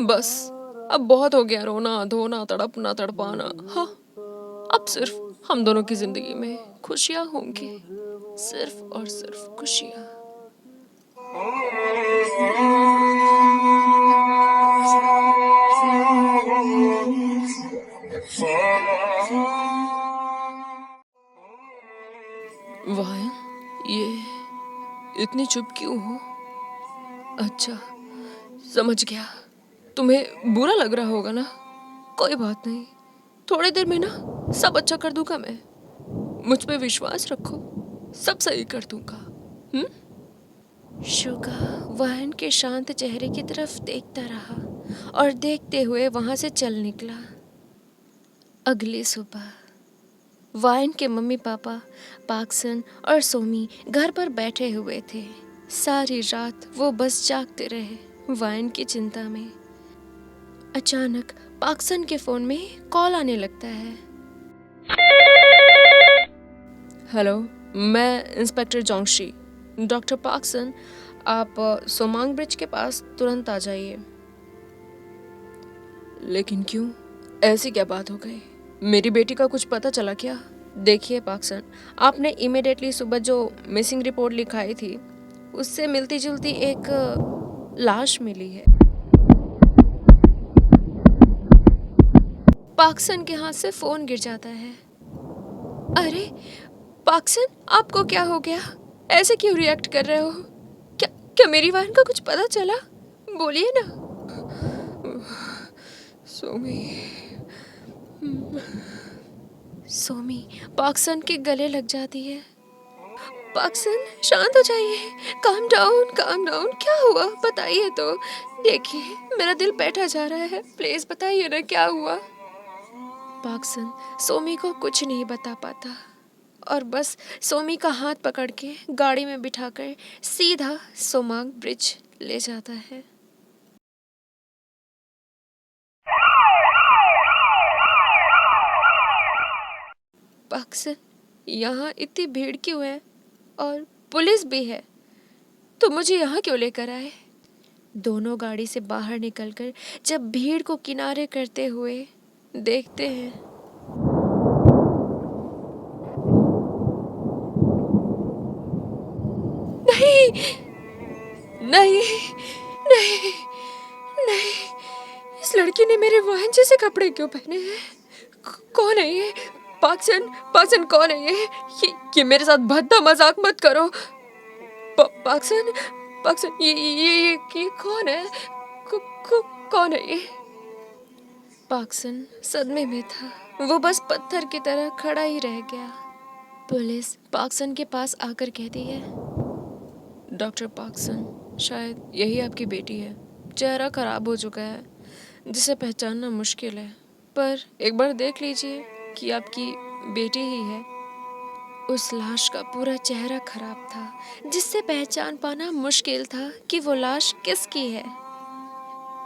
बस अब बहुत हो गया रोना धोना तड़पना तड़पाना। हाँ, अब सिर्फ हम दोनों की जिंदगी में खुशियां होंगी, सिर्फ और सिर्फ खुशियां। वायन, ये इतनी चुप क्यों हो? अच्छा, समझ गया। तुम्हें बुरा लग रहा होगा ना? कोई बात नहीं, थोड़ी देर में ना सब अच्छा कर दूंगा मैं। मुझ पे विश्वास रखो, सब सही कर दूंगा। शुगा वाहन के शांत चेहरे की तरफ देखता रहा और देखते हुए वहां से चल निकला। अगली सुबह वायन के मम्मी पापा पाक्सन और सोमी घर पर बैठे हुए थे। सारी रात वो बस जागते रहे वायन की चिंता में। अचानक पाक्सन के फोन में कॉल आने लगता है। हेलो, मैं इंस्पेक्टर जोंगशी। डॉक्टर पाक्सन, आप सोमांग ब्रिज के पास तुरंत आ जाइए। लेकिन क्यों? ऐसी क्या बात हो गई? मेरी बेटी का कुछ पता चला क्या? देखिए पाक्सन, आपने इमीडिएटली सुबह जो मिसिंग रिपोर्ट लिखाई थी उससे मिलती जुलती एक लाश मिली है। पाक्सन के हाथ से फोन गिर जाता है। अरे पाक्सन, आपको क्या हो गया? ऐसे क्यों रिएक्ट कर रहे हो? क्या क्या मेरी बहन का कुछ पता चला? बोलिए ना। सोमी। सोमी पाक्सन के गले लग जाती है। पाक्सन, शांत हो जाइए, काम डाउन काम डाउन। क्या हुआ बताइए तो। देखिए मेरा दिल बैठा जा रहा है, प्लीज बताइए ना क्या हुआ। पाक्सन सोमी को कुछ नहीं बता पाता और बस सोमी का हाथ पकड़ के गाड़ी में बिठाकर सीधा सोमांग ब्रिज ले जाता है। पाक्सन, यहाँ इतनी भीड़ क्यों है और पुलिस भी है, तो मुझे यहाँ क्यों लेकर आए? दोनों गाड़ी से बाहर निकलकर जब भीड़ को किनारे करते हुए देखते हैं, नहीं नहीं नहीं नहीं, इस लड़की ने मेरे वाहन जैसे कपड़े क्यों पहने हैं? कौन है ये? पाक्सन, पाक्सन कौन है ये? ये मेरे साथ भद्दा मजाक मत करो। पाक्सन, पाक्सन ये कौन है? कौन है ये? पाक्सन सदमे में था, वो बस पत्थर की तरह खड़ा ही रह गया। पुलिस पाक्सन के पास आकर कहती है, डॉक्टर पाक्सन, शायद यही आपकी बेटी है। चेहरा खराब हो चुका है जिसे पहचानना मुश्किल है, पर एक बार देख लीजिए कि आपकी बेटी ही है। उस लाश का पूरा चेहरा खराब था जिससे पहचान पाना मुश्किल था कि वो लाश किसकी है,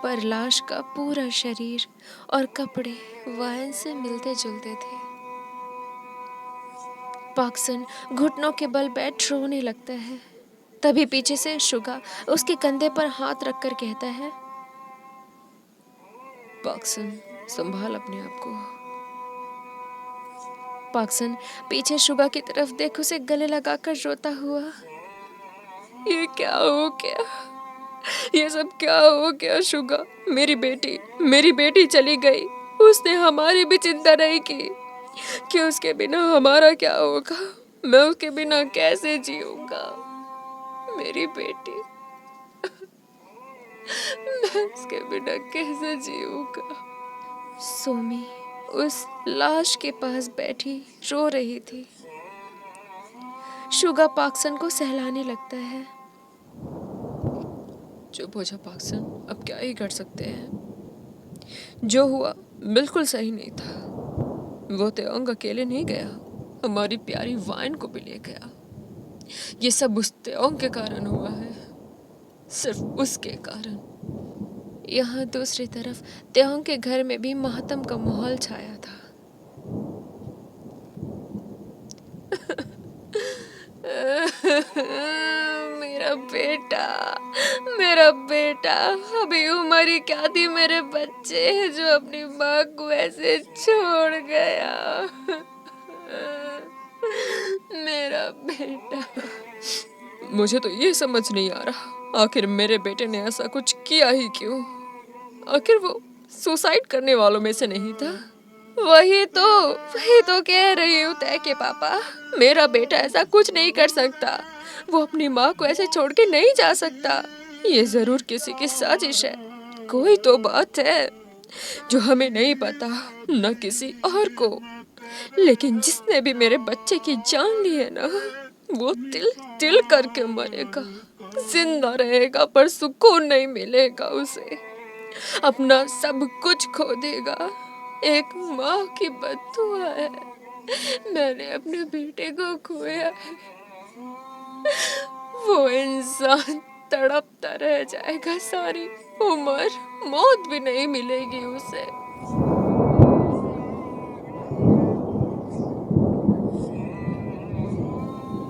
पर लाश का पूरा शरीर और कपड़े वायन से मिलते जुलते थे। पाक्सन घुटनों के बल बैठ रोने लगता है। तभी पीछे से शुगा उसके कंधे पर हाथ रखकर कहता है, पाक्सन, संभाल अपने आप को। पाक्सन पीछे शुगा की तरफ देख उसे गले लगाकर रोता हुआ, ये क्या हो गया? ये सब क्या हो गया शुगा? मेरी बेटी चली गई, उसने हमारी भी चिंता नहीं की कि उसके बिना हमारा क्या होगा। मैं उसके बिना कैसे जीऊंगा? मेरी बेटी, मैं उसके बिना कैसे जीऊंगा? सोमी उस लाश के पास बैठी रो रही थी। शुगा पाक्सन को सहलाने लगता है। चुप हो जा पाक्सन, अब क्या ही कर सकते हैं। जो हुआ बिल्कुल सही नहीं था। वो तेओंग अकेले नहीं गया, हमारी प्यारी वाइन को भी ले गया। ये सब उस तेओंग के कारण हुआ है, सिर्फ उसके कारण। यहाँ दूसरी तरफ तेओंग के घर में भी मातम का माहौल छाया था। मेरा बेटा, अभी उम्र ही क्या थी मेरे बच्चे जो अपनी माँ को ऐसे छोड़ गया। मेरा बेटा। मुझे तो ये समझ नहीं आ रहा, आखिर मेरे बेटे ने ऐसा कुछ किया ही क्यों? आखिर वो सुसाइड करने वालों में से नहीं था? वही तो कह रही हूँ तय के पापा, मेरा बेटा ऐसा कुछ नहीं कर सकता। वो अपनी माँ को ऐसे छोड़ के नहीं जा सकता। ये जरूर किसी की साजिश है। कोई तो बात है जो हमें नहीं पता, न किसी और को। लेकिन जिसने भी मेरे बच्चे की जान ली है ना, वो तिल तिल करके मरेगा, जिंदा रहेगा पर सुकून नहीं मिलेगा उसे। अपना सब कुछ खो देगा। एक माँ की बद्दुआ है। मैंने अपने बेटे को खोया है। वो इंसान तड़पता रह जाएगा सारी उम्र, मौत भी नहीं मिलेगी उसे।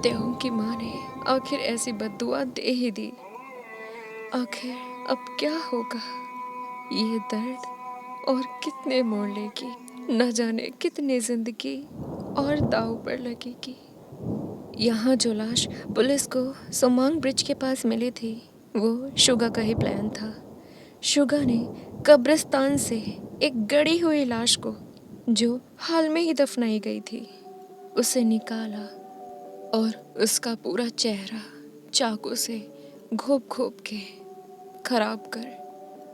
त्यों की माँ ने आखिर ऐसी बद्दुआ दे ही दी। आखिर अब क्या होगा? ये दर्द और कितने मोड़ लेगी, न जाने कितनी जिंदगी और दांव पर लगेगी। यहाँ जो लाश पुलिस को सोमांग ब्रिज के पास मिली थी, वो शुगा का ही प्लान था। शुगा ने कब्रिस्तान से एक गड़ी हुई लाश को, जो हाल में ही दफनाई गई थी, उसे निकाला और उसका पूरा चेहरा चाकू से घोप घोप के खराब कर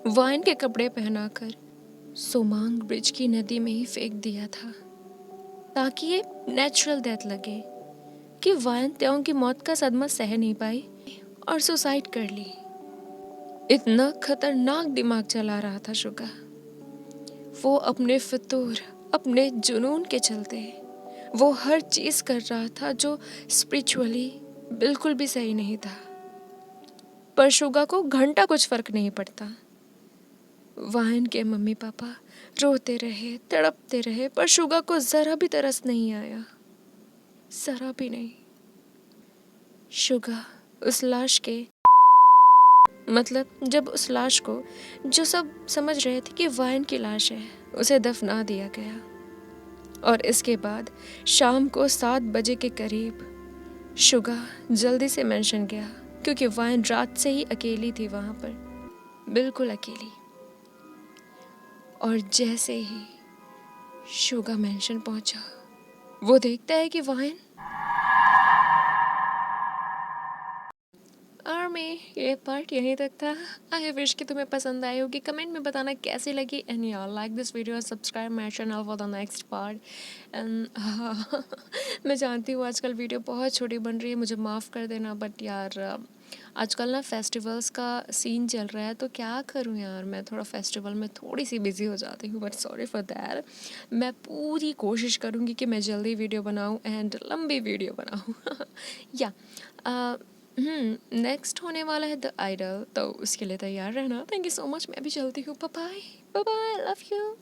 वाइन के कपड़े पहनाकर सोमांग ब्रिज की नदी में ही फेंक दिया था, ताकि ये नेचुरल डेथ लगे कि वाइन त्यों की मौत का सदमा सह नहीं पाई और सुसाइड कर ली। इतना खतरनाक दिमाग चला रहा था शुगा। वो अपने फितूर, अपने जुनून के चलते वो हर चीज कर रहा था जो स्पिरिचुअली बिल्कुल भी सही नहीं था। पर शुगा को घंटा कुछ फर्क नहीं पड़ता। वाइन के मम्मी पापा रोते रहे, तड़पते रहे, पर शुगा को जरा भी तरस नहीं आया, जरा भी नहीं। शुगा उस लाश के, मतलब जब उस लाश को, जो सब समझ रहे थे कि वाइन की लाश है, उसे दफना दिया गया। और इसके बाद शाम को 7 बजे के करीब शुगा जल्दी से मेंशन गया, क्योंकि वाइन रात से ही अकेली थी वहाँ पर, बिल्कुल अकेली। और जैसे ही शुगा मेंशन पहुंचा, वो देखता है कि वाइन। और मैं ये पार्ट यहीं तक था। आई विश कि तुम्हें पसंद आई होगी। कमेंट में बताना कैसी लगी। एंड यार like this video, subscribe my channel for the next part. And मैं जानती हूँ आजकल वीडियो बहुत छोटी बन रही है, मुझे माफ़ कर देना, बट यार आजकल ना फेस्टिवल्स का सीन चल रहा है, तो क्या करूँ यार, मैं थोड़ा फेस्टिवल में थोड़ी सी बिजी हो जाती हूँ, बट सॉरी फॉर दैट। मैं पूरी कोशिश करूँगी कि मैं जल्दी वीडियो बनाऊँ एंड लंबी वीडियो बनाऊँ। या नेक्स्ट होने वाला है द आइडल, तो उसके लिए तैयार रहना। Thank you so much. मैं भी चलती हूँ। Bye bye, love you.